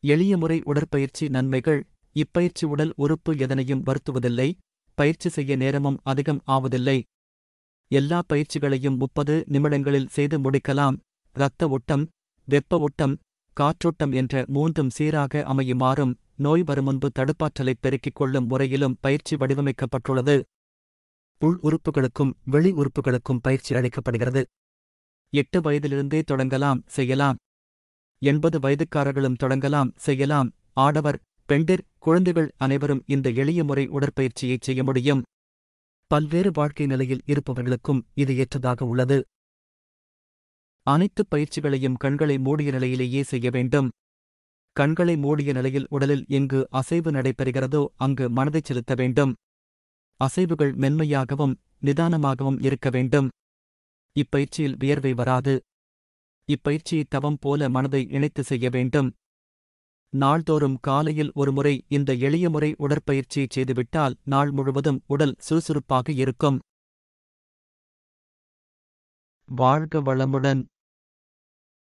எளிய முறை உடற்பயிற்சி நன்மைகள். இப்பயிற்சி உடல் உறுப்பு எதனையும் வருத்துவதில்லை. பயிற்சி செய்ய நேரமும் அதிகம் ஆவதில்லை. எல்லா பயிற்சிகளையும் 30 நிமிடங்களில் செய்து முடிக்கலாம். இரத்த ஓட்டம், வெப்ப ஓட்டம், காற்றோட்டம் என்ற மூன்றும் சீராக அமையுமாறும் நோய் வருமுன்பு தடுப்பாற்றலைப் பெருக்கிக் கொள்ளும் முறையிலும் பயிற்சி வடிவமைக்கப்பட்டுள்ளது. உள் உறுப்புகளுக்கும் வெளி உறுப்புகளுக்கும் பயிற்சி அளிக்கப்படுகிறது. 8 வயதிலிருந்தே தொடங்கலாம், செய்யலாம். 80 வயதுக்காரர்களும் தொடங்கலாம், செய்யலாம். ஆடவர், பெண்டிர், குழந்தைகள் அனைவரும் இந்த எளிய முறை உடற்பயிற்சியைச் செய்ய முடியும். பல்வேறு வாழ்க்கை நிலையில் இருப்பவர்களுக்கும் இது ஏற்றதாக உள்ளது. அனைத்து பயிற்சிகளையும் கண்களை மூடிய நிலையிலேயே செய்ய வேண்டும். கண்களை மூடிய நிலையில் உடலில் எங்கு அசைவு நடைபெறுகிறதோ அங்கு மனதைச் செலுத்த வேண்டும். அசைவுகள் மென்மையாகவும் நிதானமாகவும் இருக்க வேண்டும். இப்பயிற்சியில் வியர்வை வராது. இப்பயிற்சியை தவம் போல மனதை இணைத்து செய்ய வேண்டும். நாள்தோறும் காலையில் ஒருமுறை இந்த எளிய முறை உடற்பயிற்சியை செய்துவிட்டால் நாள் முழுவதும் உடல் சுறுசுறுப்பாக இருக்கும். வாழ்க வளமுடன்.